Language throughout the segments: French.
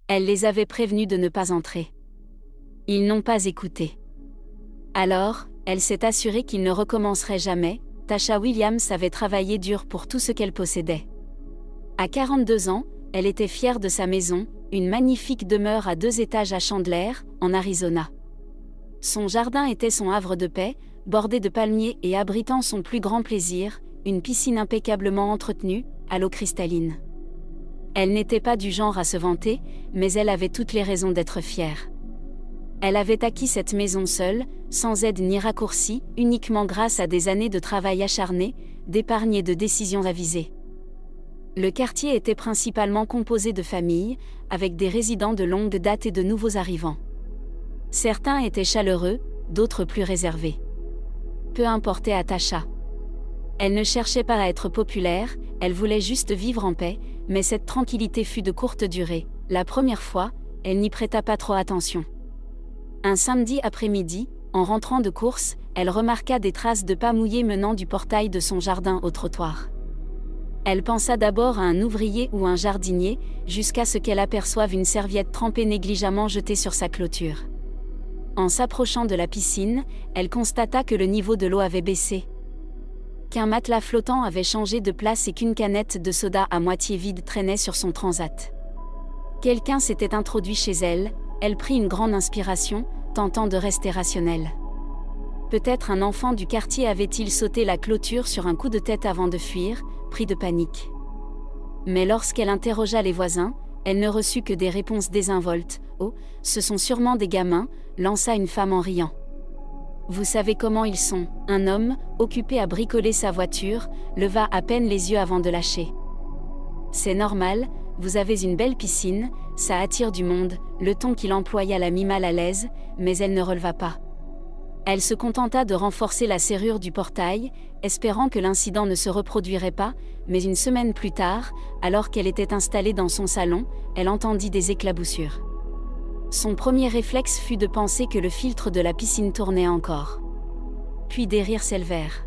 Elle les avait prévenus de ne pas entrer. Ils n'ont pas écouté. Alors, elle s'est assurée qu'ils ne recommenceraient jamais. Tasha Williams avait travaillé dur pour tout ce qu'elle possédait. À 42 ans, elle était fière de sa maison, une magnifique demeure à 2 étages à Chandler, en Arizona. Son jardin était son havre de paix, bordé de palmiers et abritant son plus grand plaisir, une piscine impeccablement entretenue, à l'eau cristalline. Elle n'était pas du genre à se vanter, mais elle avait toutes les raisons d'être fière. Elle avait acquis cette maison seule, sans aide ni raccourci, uniquement grâce à des années de travail acharné, d'épargne et de décisions avisées. Le quartier était principalement composé de familles, avec des résidents de longue date et de nouveaux arrivants. Certains étaient chaleureux, d'autres plus réservés. Peu importait à Tasha. Elle ne cherchait pas à être populaire, elle voulait juste vivre en paix, mais cette tranquillité fut de courte durée. La première fois, elle n'y prêta pas trop attention. Un samedi après-midi, en rentrant de course, elle remarqua des traces de pas mouillés menant du portail de son jardin au trottoir. Elle pensa d'abord à un ouvrier ou un jardinier, jusqu'à ce qu'elle aperçoive une serviette trempée négligemment jetée sur sa clôture. En s'approchant de la piscine, elle constata que le niveau de l'eau avait baissé. Qu'un matelas flottant avait changé de place et qu'une canette de soda à moitié vide traînait sur son transat. Quelqu'un s'était introduit chez elle, elle prit une grande inspiration, tentant de rester rationnelle. Peut-être un enfant du quartier avait-il sauté la clôture sur un coup de tête avant de fuir, pris de panique. Mais lorsqu'elle interrogea les voisins, elle ne reçut que des réponses désinvoltes. « Oh, ce sont sûrement des gamins », lança une femme en riant. Vous savez comment ils sont. Un homme, occupé à bricoler sa voiture, leva à peine les yeux avant de lâcher. C'est normal, vous avez une belle piscine, ça attire du monde, le ton qu'il employa la mit mal à l'aise, mais elle ne releva pas. Elle se contenta de renforcer la serrure du portail, espérant que l'incident ne se reproduirait pas, mais une semaine plus tard, alors qu'elle était installée dans son salon, elle entendit des éclaboussures. Son premier réflexe fut de penser que le filtre de la piscine tournait encore. Puis des rires s'élevèrent.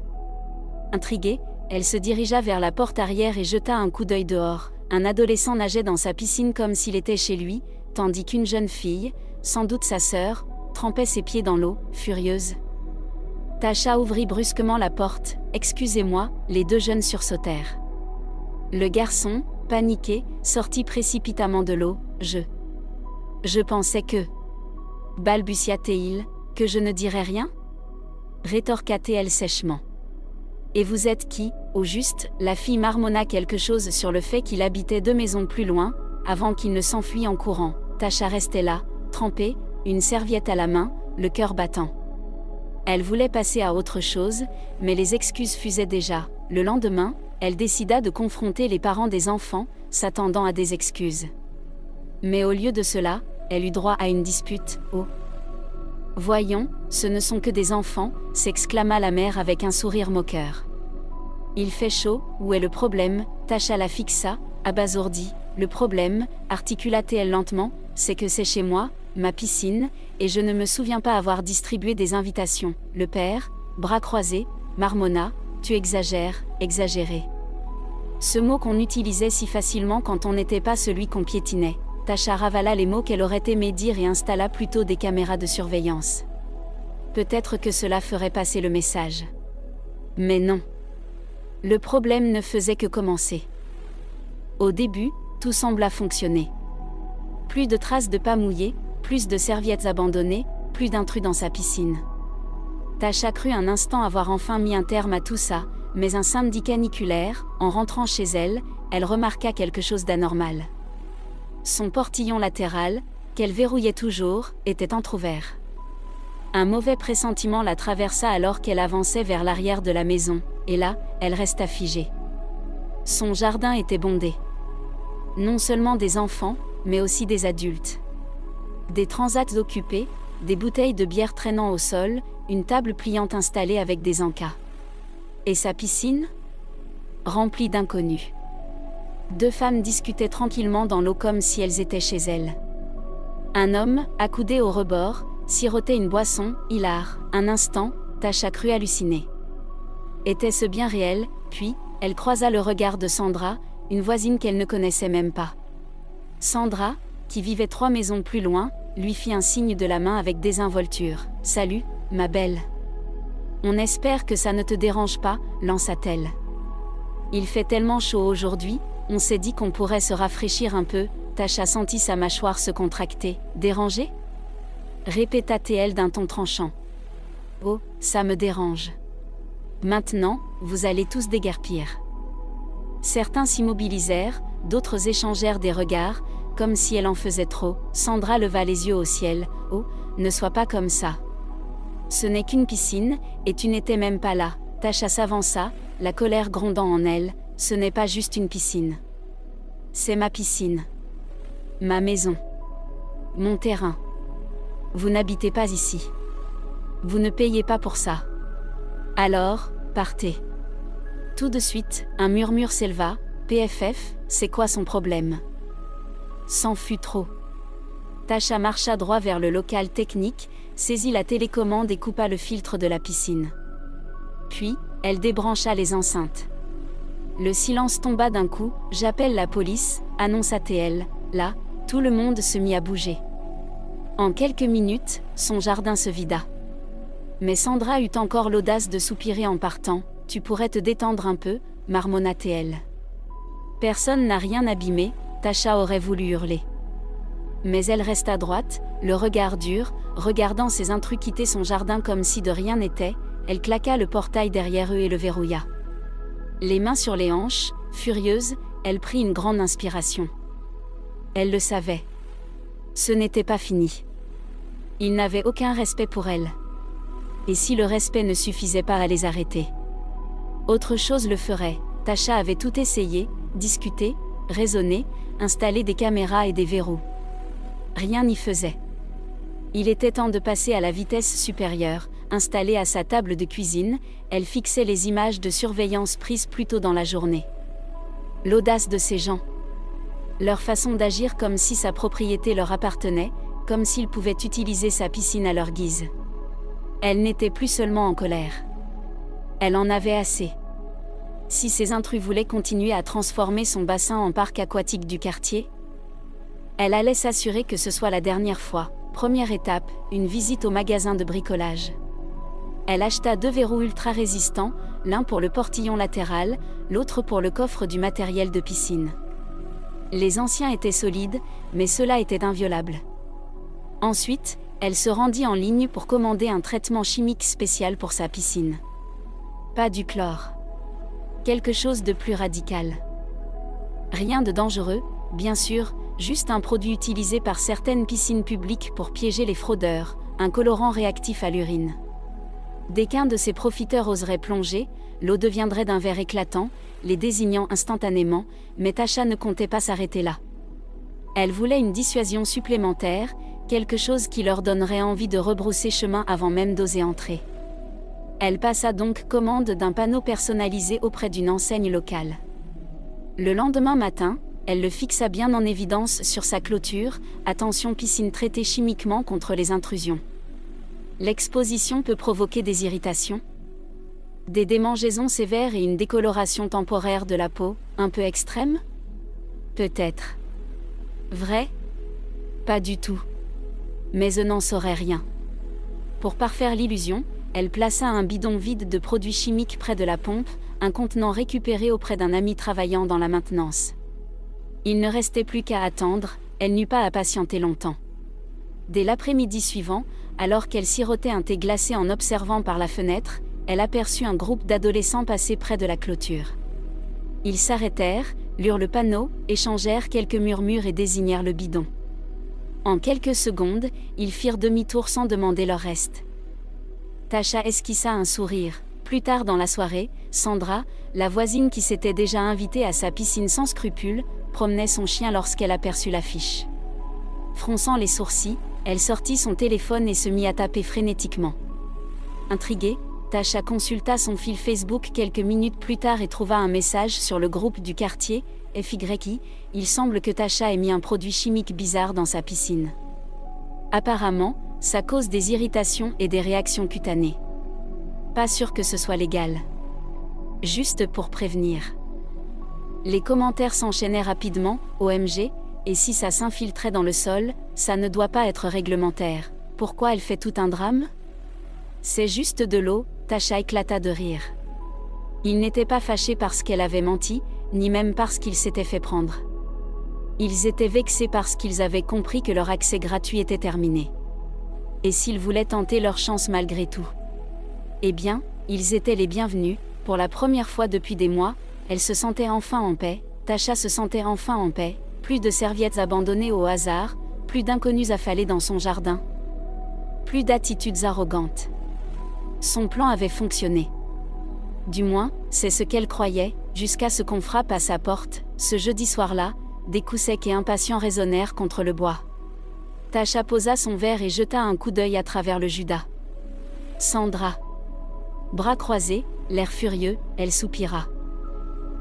Intriguée, elle se dirigea vers la porte arrière et jeta un coup d'œil dehors. Un adolescent nageait dans sa piscine comme s'il était chez lui, tandis qu'une jeune fille, sans doute sa sœur, trempait ses pieds dans l'eau, furieuse. Tasha ouvrit brusquement la porte. « Excusez-moi », les 2 jeunes sursautèrent. Le garçon, paniqué, sortit précipitamment de l'eau. « Je pensais que… » balbutia-t-il, « que je ne dirais rien ?» rétorqua-t-elle sèchement. « Et vous êtes qui, au juste ?» La fille marmonna quelque chose sur le fait qu'il habitait 2 maisons plus loin, avant qu'il ne s'enfuît en courant. Tasha restait là, trempée, une serviette à la main, le cœur battant. Elle voulait passer à autre chose, mais les excuses fusaient déjà. Le lendemain, elle décida de confronter les parents des enfants, s'attendant à des excuses. Mais au lieu de cela, elle eut droit à une dispute. « Oh ! Voyons, ce ne sont que des enfants », s'exclama la mère avec un sourire moqueur. « Il fait chaud, où est le problème ?» Tasha la fixa, abasourdie. « Le problème, articula-t-elle lentement, c'est que c'est chez moi, ma piscine, et je ne me souviens pas avoir distribué des invitations. » Le père, bras croisés, marmonna, « Tu exagères, exagéré. » Ce mot qu'on utilisait si facilement quand on n'était pas celui qu'on piétinait. Tasha ravala les mots qu'elle aurait aimé dire et installa plutôt des caméras de surveillance. Peut-être que cela ferait passer le message. Mais non. Le problème ne faisait que commencer. Au début, tout sembla fonctionner. Plus de traces de pas mouillés, plus de serviettes abandonnées, plus d'intrus dans sa piscine. Tasha crut un instant avoir enfin mis un terme à tout ça, mais un samedi caniculaire, en rentrant chez elle, elle remarqua quelque chose d'anormal. Son portillon latéral, qu'elle verrouillait toujours, était entrouvert. Un mauvais pressentiment la traversa alors qu'elle avançait vers l'arrière de la maison, et là, elle resta figée. Son jardin était bondé. Non seulement des enfants, mais aussi des adultes. Des transats occupés, des bouteilles de bière traînant au sol, une table pliante installée avec des encas. Et sa piscine ? Remplie d'inconnus. 2 femmes discutaient tranquillement dans l'eau comme si elles étaient chez elles. Un homme, accoudé au rebord, sirotait une boisson, hilar. Un instant, Tasha crut halluciner. Était-ce bien réel? Puis, elle croisa le regard de Sandra, une voisine qu'elle ne connaissait même pas. Sandra, qui vivait 3 maisons plus loin, lui fit un signe de la main avec désinvolture. « Salut, ma belle. On espère que ça ne te dérange pas, lança-t-elle. Il fait tellement chaud aujourd'hui, on s'est dit qu'on pourrait se rafraîchir un peu. » Tasha sentit sa mâchoire se contracter. « Dérangé ?» répéta-t-elle d'un ton tranchant. « Oh, ça me dérange. Maintenant, vous allez tous déguerpir. » Certains s'immobilisèrent, d'autres échangèrent des regards, comme si elle en faisait trop. Sandra leva les yeux au ciel. « Oh, ne sois pas comme ça. Ce n'est qu'une piscine, et tu n'étais même pas là. » Tasha s'avança, la colère grondant en elle. « Ce n'est pas juste une piscine. C'est ma piscine. Ma maison. Mon terrain. Vous n'habitez pas ici. Vous ne payez pas pour ça. Alors, partez. » Tout de suite, un murmure s'éleva. « PFF, c'est quoi son problème ?» C'en fut trop. Tasha marcha droit vers le local technique, saisit la télécommande et coupa le filtre de la piscine. Puis, elle débrancha les enceintes. Le silence tomba d'un coup. « J'appelle la police », annonça-t-elle. Là, tout le monde se mit à bouger. En quelques minutes, son jardin se vida. Mais Sandra eut encore l'audace de soupirer en partant. « Tu pourrais te détendre un peu », marmonna-t-elle. Personne n'a rien abîmé, Tasha aurait voulu hurler. Mais elle resta droite, le regard dur, regardant ces intrus quitter son jardin comme si de rien n'était. Elle claqua le portail derrière eux et le verrouilla. Les mains sur les hanches, furieuse, elle prit une grande inspiration. Elle le savait. Ce n'était pas fini. Ils n'avaient aucun respect pour elle. Et si le respect ne suffisait pas à les arrêter? Autre chose le ferait. Tasha avait tout essayé, discuté, raisonné, installé des caméras et des verrous. Rien n'y faisait. Il était temps de passer à la vitesse supérieure. Installée à sa table de cuisine, elle fixait les images de surveillance prises plus tôt dans la journée. L'audace de ces gens. Leur façon d'agir comme si sa propriété leur appartenait, comme s'ils pouvaient utiliser sa piscine à leur guise. Elle n'était plus seulement en colère. Elle en avait assez. Si ces intrus voulaient continuer à transformer son bassin en parc aquatique du quartier, elle allait s'assurer que ce soit la dernière fois. Première étape, une visite au magasin de bricolage. Elle acheta 2 verrous ultra résistants, l'un pour le portillon latéral, l'autre pour le coffre du matériel de piscine. Les anciens étaient solides, mais ceux-là étaient inviolables. Ensuite, elle se rendit en ligne pour commander un traitement chimique spécial pour sa piscine. Pas du chlore. Quelque chose de plus radical. Rien de dangereux, bien sûr, juste un produit utilisé par certaines piscines publiques pour piéger les fraudeurs, un colorant réactif à l'urine. Dès qu'un de ces profiteurs oserait plonger, l'eau deviendrait d'un vert éclatant, les désignant instantanément, mais Tasha ne comptait pas s'arrêter là. Elle voulait une dissuasion supplémentaire, quelque chose qui leur donnerait envie de rebrousser chemin avant même d'oser entrer. Elle passa donc commande d'un panneau personnalisé auprès d'une enseigne locale. Le lendemain matin, elle le fixa bien en évidence sur sa clôture. Attention, piscine traitée chimiquement contre les intrusions. L'exposition peut provoquer des irritations, des démangeaisons sévères et une décoloration temporaire de la peau, un peu extrême? Peut-être. Vrai? Pas du tout. Mais je n'en saurais rien. Pour parfaire l'illusion, elle plaça un bidon vide de produits chimiques près de la pompe, un contenant récupéré auprès d'un ami travaillant dans la maintenance. Il ne restait plus qu'à attendre, elle n'eut pas à patienter longtemps. Dès l'après-midi suivant, alors qu'elle sirotait un thé glacé en observant par la fenêtre, elle aperçut un groupe d'adolescents passer près de la clôture. Ils s'arrêtèrent, lurent le panneau, échangèrent quelques murmures et désignèrent le bidon. En quelques secondes, ils firent demi-tour sans demander leur reste. Tasha esquissa un sourire. Plus tard dans la soirée, Sandra, la voisine qui s'était déjà invitée à sa piscine sans scrupules, promenait son chien lorsqu'elle aperçut l'affiche. Fronçant les sourcils, elle sortit son téléphone et se mit à taper frénétiquement. Intriguée, Tasha consulta son fil Facebook quelques minutes plus tard et trouva un message sur le groupe du quartier, FYI, il semble que Tasha ait mis un produit chimique bizarre dans sa piscine. Apparemment, ça cause des irritations et des réactions cutanées. Pas sûr que ce soit légal. Juste pour prévenir. Les commentaires s'enchaînaient rapidement, OMG, et si ça s'infiltrait dans le sol, ça ne doit pas être réglementaire. Pourquoi elle fait tout un drame? C'est juste de l'eau, Tasha éclata de rire. Ils n'étaient pas fâchés parce qu'elle avait menti, ni même parce qu'ils s'étaient fait prendre. Ils étaient vexés parce qu'ils avaient compris que leur accès gratuit était terminé. Et s'ils voulaient tenter leur chance malgré tout? Eh bien, ils étaient les bienvenus. Pour la première fois depuis des mois, elle se sentait enfin en paix, Tasha se sentait enfin en paix, plus de serviettes abandonnées au hasard, plus d'inconnus affalés dans son jardin. Plus d'attitudes arrogantes. Son plan avait fonctionné. Du moins, c'est ce qu'elle croyait, jusqu'à ce qu'on frappe à sa porte, ce jeudi soir-là, des coups secs et impatients résonnèrent contre le bois. Tasha posa son verre et jeta un coup d'œil à travers le judas. Sandra. Bras croisés, l'air furieux, elle soupira.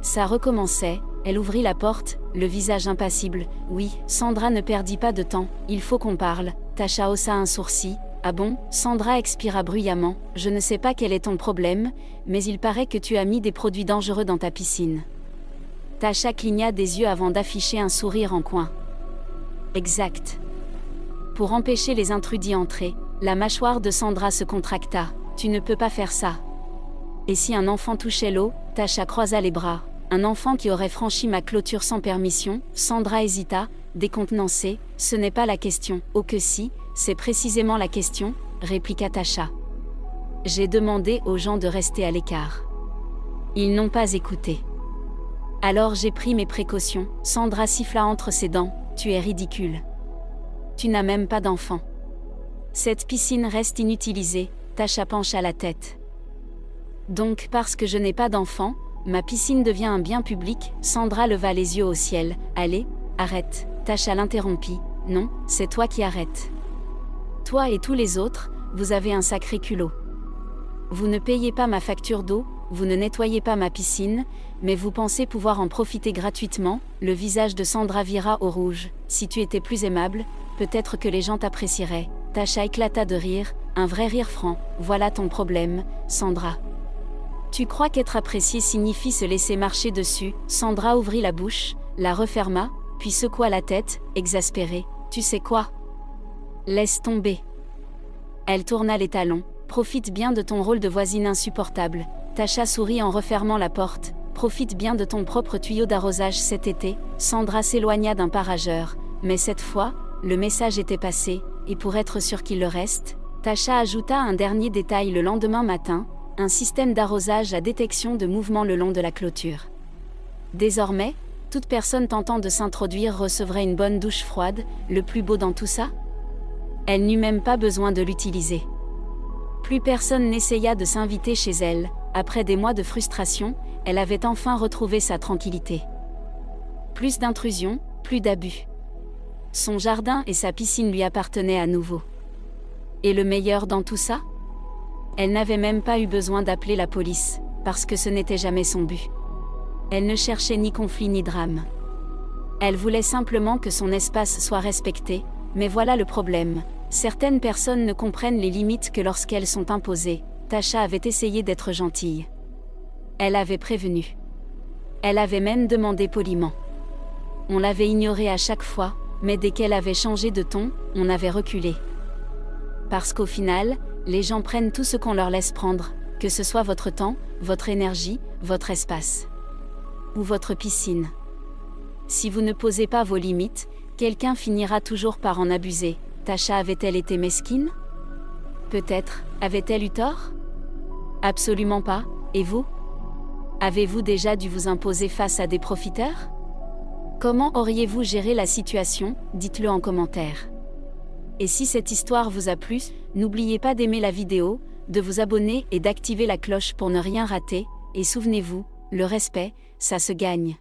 Ça recommençait, elle ouvrit la porte, le visage impassible. Oui, Sandra ne perdit pas de temps, il faut qu'on parle. Tasha haussa un sourcil. Ah bon? Sandra expira bruyamment. Je ne sais pas quel est ton problème, mais il paraît que tu as mis des produits dangereux dans ta piscine. Tasha cligna des yeux avant d'afficher un sourire en coin. Exact. Pour empêcher les intrus d'y entrer, la mâchoire de Sandra se contracta. Tu ne peux pas faire ça. Et si un enfant touchait l'eau? Tasha croisa les bras. Un enfant qui aurait franchi ma clôture sans permission? Sandra hésita, décontenancée. Ce n'est pas la question. Oh que si, c'est précisément la question, répliqua Tasha. J'ai demandé aux gens de rester à l'écart. Ils n'ont pas écouté. Alors j'ai pris mes précautions. Sandra siffla entre ses dents. Tu es ridicule. Tu n'as même pas d'enfant. Cette piscine reste inutilisée. Tasha pencha la tête. Donc parce que je n'ai pas d'enfant, ma piscine devient un bien public? Sandra leva les yeux au ciel. Allez, arrête. Tasha l'interrompit. Non, c'est toi qui arrêtes. Toi et tous les autres, vous avez un sacré culot. Vous ne payez pas ma facture d'eau, vous ne nettoyez pas ma piscine, mais vous pensez pouvoir en profiter gratuitement? Le visage de Sandra vira au rouge. Si tu étais plus aimable, peut-être que les gens t'apprécieraient. Tasha éclata de rire, un vrai rire franc. Voilà ton problème, Sandra. Tu crois qu'être apprécié signifie se laisser marcher dessus? Sandra ouvrit la bouche, la referma, puis secoua la tête, exaspérée. Tu sais quoi? Laisse tomber. Elle tourna les talons. Profite bien de ton rôle de voisine insupportable. Tasha sourit en refermant la porte. Profite bien de ton propre tuyau d'arrosage cet été. Sandra s'éloigna d'un pas rageur. Mais cette fois, le message était passé, et pour être sûr qu'il le reste, Tasha ajouta un dernier détail le lendemain matin, un système d'arrosage à détection de mouvement le long de la clôture. Désormais, toute personne tentant de s'introduire recevrait une bonne douche froide, le plus beau dans tout ça? Elle n'eut même pas besoin de l'utiliser. Plus personne n'essaya de s'inviter chez elle. Après des mois de frustration, elle avait enfin retrouvé sa tranquillité. Plus d'intrusions, plus d'abus. Son jardin et sa piscine lui appartenaient à nouveau. Et le meilleur dans tout ça? Elle n'avait même pas eu besoin d'appeler la police, parce que ce n'était jamais son but. Elle ne cherchait ni conflit ni drame. Elle voulait simplement que son espace soit respecté, mais voilà le problème. Certaines personnes ne comprennent les limites que lorsqu'elles sont imposées. Tasha avait essayé d'être gentille. Elle avait prévenu. Elle avait même demandé poliment. On l'avait ignorée à chaque fois, mais dès qu'elle avait changé de ton, on avait reculé. Parce qu'au final, les gens prennent tout ce qu'on leur laisse prendre, que ce soit votre temps, votre énergie, votre espace. Ou votre piscine. Si vous ne posez pas vos limites, quelqu'un finira toujours par en abuser. Tasha avait-elle été mesquine? Peut-être, avait-elle eu tort? Absolument pas, et vous? Avez-vous déjà dû vous imposer face à des profiteurs? Comment auriez-vous géré la situation? Dites-le en commentaire. Et si cette histoire vous a plu, n'oubliez pas d'aimer la vidéo, de vous abonner et d'activer la cloche pour ne rien rater, et souvenez-vous, le respect, ça se gagne.